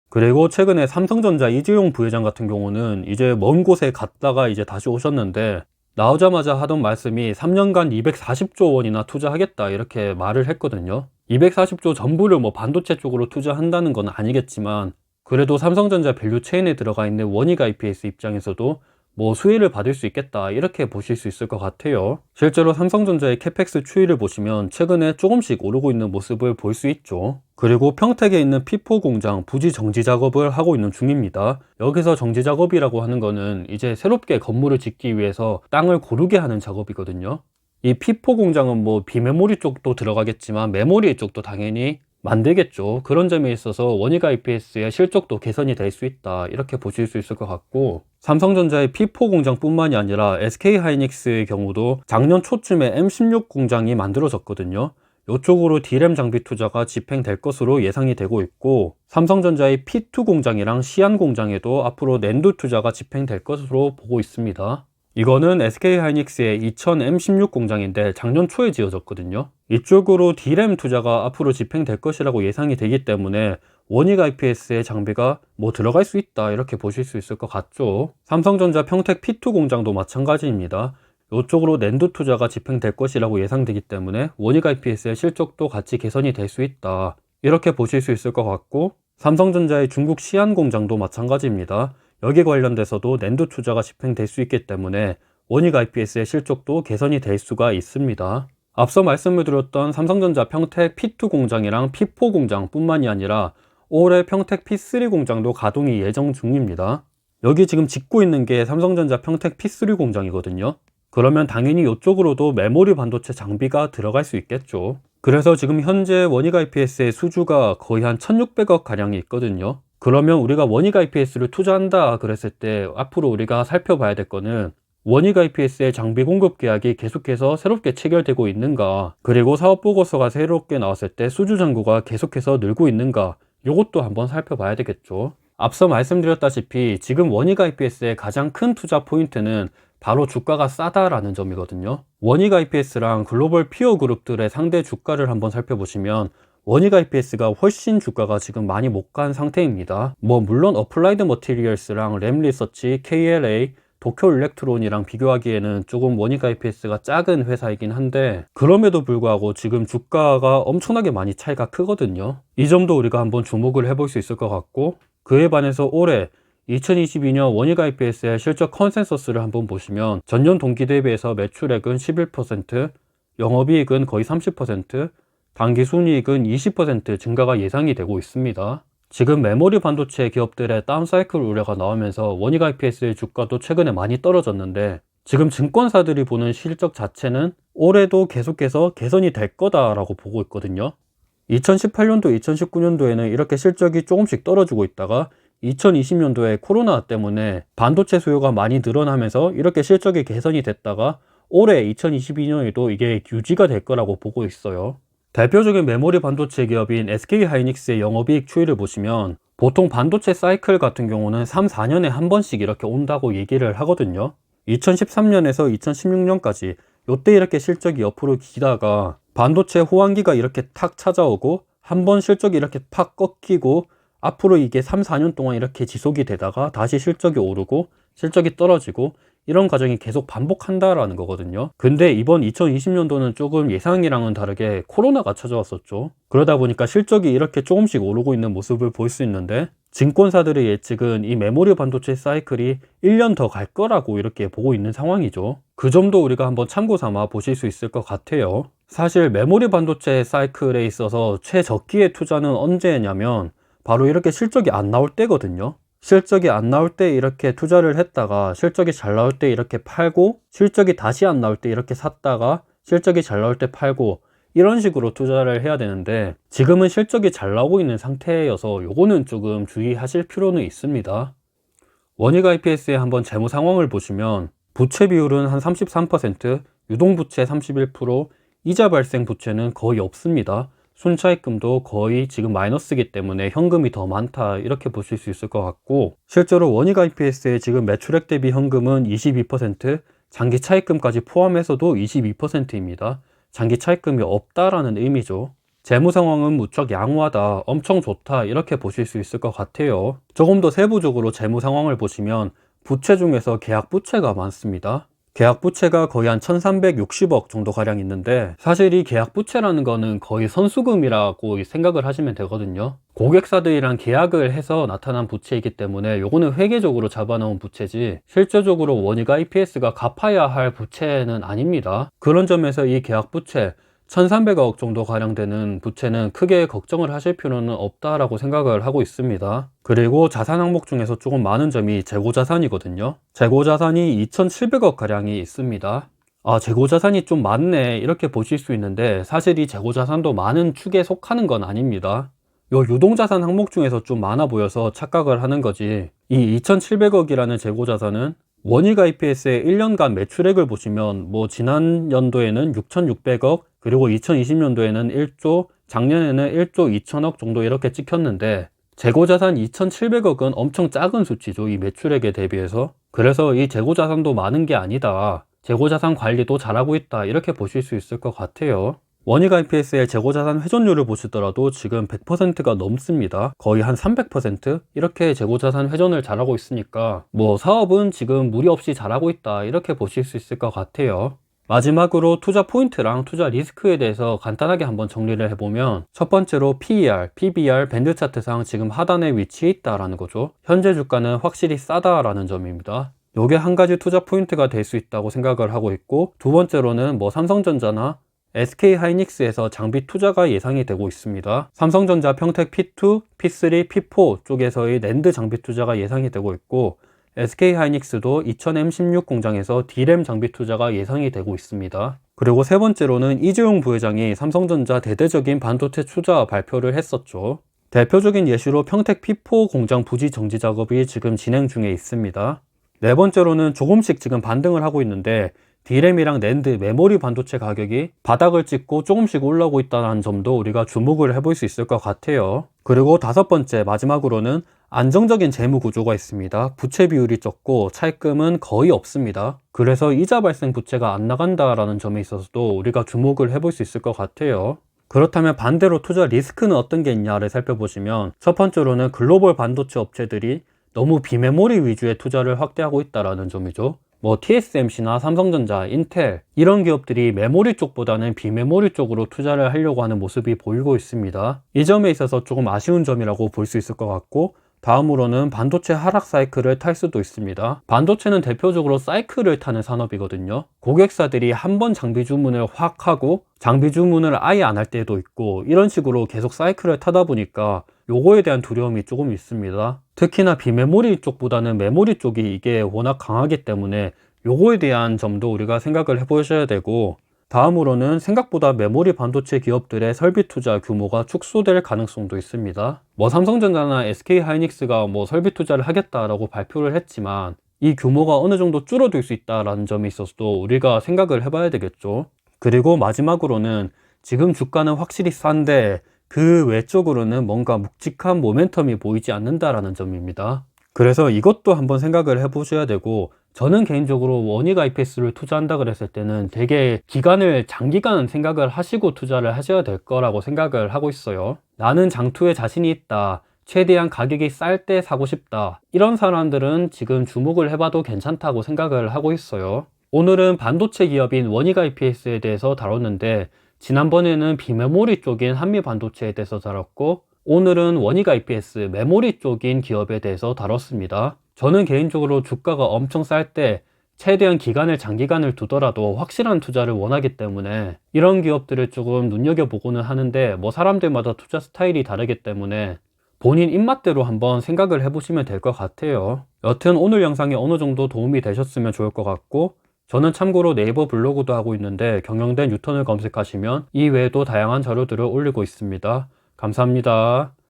그리고 최근에 삼성전자 이재용 부회장 같은 경우는 이제 먼 곳에 갔다가 이제 다시 오셨는데, 나오자마자 하던 말씀이 3년간 240조 원이나 투자하겠다 이렇게 말을 했거든요. 240조 전부를 뭐 반도체 쪽으로 투자한다는 건 아니겠지만, 그래도 삼성전자 밸류체인에 들어가 있는 원익 IPS 입장에서도 뭐 수혜를 받을 수 있겠다 이렇게 보실 수 있을 것 같아요. 실제로 삼성전자의 캐펙스 추이를 보시면 최근에 조금씩 오르고 있는 모습을 볼 수 있죠. 그리고 평택에 있는 P4 공장 부지 정지 작업을 하고 있는 중입니다. 여기서 정지 작업이라고 하는 거는 이제 새롭게 건물을 짓기 위해서 땅을 고르게 하는 작업이거든요. 이 P4 공장은 뭐 비메모리 쪽도 들어가겠지만 메모리 쪽도 당연히 만들겠죠. 그런 점에 있어서 원익 IPS의 실적도 개선이 될 수 있다 이렇게 보실 수 있을 것 같고, 삼성전자의 P4 공장뿐만이 아니라 SK하이닉스의 경우도 작년 초쯤에 M16 공장이 만들어졌거든요. 이쪽으로 D램 장비 투자가 집행될 것으로 예상이 되고 있고, 삼성전자의 P2 공장이랑 시안 공장에도 앞으로 낸드 투자가 집행될 것으로 보고 있습니다. 이거는 SK하이닉스의 2000 M16 공장인데 작년 초에 지어졌거든요. 이쪽으로 D램 투자가 앞으로 집행될 것이라고 예상이 되기 때문에 원익 IPS의 장비가 뭐 들어갈 수 있다 이렇게 보실 수 있을 것 같죠. 삼성전자 평택 P2 공장도 마찬가지입니다. 이쪽으로 낸드 투자가 집행될 것이라고 예상되기 때문에 원익 IPS의 실적도 같이 개선이 될 수 있다 이렇게 보실 수 있을 것 같고, 삼성전자의 중국 시안 공장도 마찬가지입니다. 여기 관련돼서도 낸드 투자가 집행될 수 있기 때문에 원익 IPS의 실적도 개선이 될 수가 있습니다. 앞서 말씀을 드렸던 삼성전자 평택 P2 공장이랑 P4 공장 뿐만이 아니라 올해 평택 P3 공장도 가동이 예정 중입니다. 여기 지금 짓고 있는 게 삼성전자 평택 P3 공장이거든요. 그러면 당연히 이쪽으로도 메모리 반도체 장비가 들어갈 수 있겠죠. 그래서 지금 현재 원익 IPS의 수주가 거의 한 1600억 가량이 있거든요. 그러면 우리가 원익 IPS를 투자한다 그랬을 때 앞으로 우리가 살펴봐야 될 거는 원익 IPS의 장비 공급 계약이 계속해서 새롭게 체결되고 있는가, 그리고 사업 보고서가 새롭게 나왔을 때 수주 잔고가 계속해서 늘고 있는가, 이것도 한번 살펴봐야 되겠죠. 앞서 말씀드렸다시피 지금 원익 IPS의 가장 큰 투자 포인트는 바로 주가가 싸다라는 점이거든요. 원익 IPS랑 글로벌 피어 그룹들의 상대 주가를 한번 살펴보시면 원익 IPS가 훨씬 주가가 지금 많이 못 간 상태입니다. 뭐 물론 어플라이드 머티리얼스랑 램리서치, KLA, 도쿄 일렉트론이랑 비교하기에는 조금 원익 IPS가 작은 회사이긴 한데, 그럼에도 불구하고 지금 주가가 엄청나게 많이 차이가 크거든요. 이 점도 우리가 한번 주목을 해볼 수 있을 것 같고, 그에 반해서 올해 2022년 원익 IPS의 실적 컨센서스를 한번 보시면 전년 동기 대비해서 매출액은 11%, 영업이익은 거의 30%, 당기순이익은 20% 증가가 예상이 되고 있습니다. 지금 메모리 반도체 기업들의 다운사이클 우려가 나오면서 원익 IPS의 주가도 최근에 많이 떨어졌는데, 지금 증권사들이 보는 실적 자체는 올해도 계속해서 개선이 될 거다라고 보고 있거든요. 2018년도, 2019년도에는 이렇게 실적이 조금씩 떨어지고 있다가 2020년도에 코로나 때문에 반도체 수요가 많이 늘어나면서 이렇게 실적이 개선이 됐다가 올해 2022년에도 이게 유지가 될 거라고 보고 있어요. 대표적인 메모리 반도체 기업인 SK하이닉스의 영업이익 추이를 보시면 보통 반도체 사이클 같은 경우는 3, 4년에 한 번씩 이렇게 온다고 얘기를 하거든요. 2013년에서 2016년까지 요때 이렇게 실적이 옆으로 기다가 반도체 호황기가 이렇게 탁 찾아오고 한 번 실적이 이렇게 팍 꺾이고 앞으로 이게 3, 4년 동안 이렇게 지속이 되다가 다시 실적이 오르고 실적이 떨어지고, 이런 과정이 계속 반복한다라는 거거든요. 근데 이번 2020년도는 조금 예상이랑은 다르게 코로나가 찾아왔었죠. 그러다 보니까 실적이 이렇게 조금씩 오르고 있는 모습을 볼 수 있는데, 증권사들의 예측은 이 메모리 반도체 사이클이 1년 더 갈 거라고 이렇게 보고 있는 상황이죠. 그 점도 우리가 한번 참고 삼아 보실 수 있을 것 같아요. 사실 메모리 반도체 사이클에 있어서 최적기의 투자는 언제냐면 바로 이렇게 실적이 안 나올 때거든요. 실적이 안 나올 때 이렇게 투자를 했다가 실적이 잘 나올 때 이렇게 팔고, 실적이 다시 안 나올 때 이렇게 샀다가 실적이 잘 나올 때 팔고, 이런 식으로 투자를 해야 되는데 지금은 실적이 잘 나오고 있는 상태여서 요거는 조금 주의하실 필요는 있습니다. 원익 IPS의 한번 재무 상황을 보시면 부채 비율은 한 33%, 유동부채 31%, 이자 발생 부채는 거의 없습니다. 순차입금도 거의 지금 마이너스이기 때문에 현금이 더 많다 이렇게 보실 수 있을 것 같고, 실제로 원익 IPS의 지금 매출액 대비 현금은 22%, 장기 차입금까지 포함해서도 22%입니다. 장기 차입금이 없다라는 의미죠. 재무 상황은 무척 양호하다, 엄청 좋다 이렇게 보실 수 있을 것 같아요. 조금 더 세부적으로 재무 상황을 보시면 부채 중에서 계약 부채가 많습니다. 계약 부채가 거의 한 1360억 정도 가량 있는데, 사실 이 계약 부채라는 거는 거의 선수금이라고 생각을 하시면 되거든요. 고객사들이랑 계약을 해서 나타난 부채이기 때문에 요거는 회계적으로 잡아놓은 부채지 실제적으로 원희가 EPS가 갚아야 할 부채는 아닙니다. 그런 점에서 이 계약 부채 1300억 정도 가량 되는 부채는 크게 걱정을 하실 필요는 없다라고 생각을 하고 있습니다. 그리고 자산 항목 중에서 조금 많은 점이 재고자산이거든요. 재고자산이 2700억 가량이 있습니다. 아, 재고자산이 좀 많네 이렇게 보실 수 있는데, 사실 이 재고자산도 많은 축에 속하는 건 아닙니다. 요 유동자산 항목 중에서 좀 많아 보여서 착각을 하는 거지, 이 2700억이라는 재고자산은 원희가 EPS의 1년간 매출액을 보시면 지난 연도에는 6600억, 그리고 2020년도에는 1조, 작년에는 1조 2천억 정도 이렇게 찍혔는데, 재고자산 2700억은 엄청 작은 수치죠, 이 매출액에 대비해서. 그래서 이 재고자산도 많은 게 아니다, 재고자산 관리도 잘하고 있다 이렇게 보실 수 있을 것 같아요. 원희가 EPS의 재고자산 회전율을 보시더라도 지금 100%가 넘습니다. 거의 한 300% 이렇게 재고자산 회전을 잘하고 있으니까 사업은 지금 무리 없이 잘하고 있다 이렇게 보실 수 있을 것 같아요. 마지막으로 투자 포인트랑 투자 리스크에 대해서 간단하게 한번 정리를 해보면, 첫 번째로 PER, PBR 밴드 차트상 지금 하단에 위치해 있다라는 거죠. 현재 주가는 확실히 싸다라는 점입니다. 요게 한 가지 투자 포인트가 될 수 있다고 생각을 하고 있고, 두 번째로는 삼성전자나 SK하이닉스에서 장비 투자가 예상이 되고 있습니다. 삼성전자 평택 P2, P3, P4 쪽에서의 낸드 장비 투자가 예상이 되고 있고, SK하이닉스도 2000M16 공장에서 D램 장비 투자가 예상이 되고 있습니다. 그리고 세 번째로는 이재용 부회장이 삼성전자 대대적인 반도체 투자 발표를 했었죠. 대표적인 예시로 평택 P4 공장 부지 정지 작업이 지금 진행 중에 있습니다. 네 번째로는 조금씩 지금 반등을 하고 있는데, D램이랑 낸드, 메모리 반도체 가격이 바닥을 찍고 조금씩 올라오고 있다는 점도 우리가 주목을 해볼 수 있을 것 같아요. 그리고 다섯 번째, 마지막으로는 안정적인 재무 구조가 있습니다. 부채 비율이 적고 차입금은 거의 없습니다. 그래서 이자 발생 부채가 안 나간다라는 점에 있어서도 우리가 주목을 해볼 수 있을 것 같아요. 그렇다면 반대로 투자 리스크는 어떤 게 있냐를 살펴보시면, 첫 번째로는 글로벌 반도체 업체들이 너무 비메모리 위주의 투자를 확대하고 있다는 점이죠. TSMC나 삼성전자, 인텔 이런 기업들이 메모리 쪽보다는 비메모리 쪽으로 투자를 하려고 하는 모습이 보이고 있습니다. 이 점에 있어서 조금 아쉬운 점이라고 볼 수 있을 것 같고, 다음으로는 반도체 하락 사이클을 탈 수도 있습니다. 반도체는 대표적으로 사이클을 타는 산업이거든요. 고객사들이 한 번 장비 주문을 확 하고 장비 주문을 아예 안 할 때도 있고, 이런 식으로 계속 사이클을 타다 보니까 요거에 대한 두려움이 조금 있습니다. 특히나 비메모리 쪽보다는 메모리 쪽이 이게 워낙 강하기 때문에 요거에 대한 점도 우리가 생각을 해보셔야 되고, 다음으로는 생각보다 메모리 반도체 기업들의 설비 투자 규모가 축소될 가능성도 있습니다. 삼성전자나 SK하이닉스가 설비 투자를 하겠다라고 발표를 했지만 이 규모가 어느 정도 줄어들 수 있다는 점에 있어서도 우리가 생각을 해봐야 되겠죠. 그리고 마지막으로는 지금 주가는 확실히 싼데 그 외적으로는 뭔가 묵직한 모멘텀이 보이지 않는다라는 점입니다. 그래서 이것도 한번 생각을 해보셔야 되고, 저는 개인적으로 원희가 EPS를 투자한다 그랬을 때는 되게 기간을 장기간 생각을 하시고 투자를 하셔야 될 거라고 생각을 하고 있어요. 나는 장투에 자신이 있다, 최대한 가격이 쌀 때 사고 싶다, 이런 사람들은 지금 주목을 해봐도 괜찮다고 생각을 하고 있어요. 오늘은 반도체 기업인 원희가 EPS에 대해서 다뤘는데, 지난번에는 비메모리 쪽인 한미반도체에 대해서 다뤘고, 오늘은 원희가 EPS 메모리 쪽인 기업에 대해서 다뤘습니다. 저는 개인적으로 주가가 엄청 쌀 때 최대한 기간을 장기간을 두더라도 확실한 투자를 원하기 때문에 이런 기업들을 조금 눈여겨보고는 하는데, 사람들마다 투자 스타일이 다르기 때문에 본인 입맛대로 한번 생각을 해보시면 될 것 같아요. 여튼 오늘 영상이 어느 정도 도움이 되셨으면 좋을 것 같고, 저는 참고로 네이버 블로그도 하고 있는데 경영대 뉴턴을 검색하시면 이 외에도 다양한 자료들을 올리고 있습니다. 감사합니다.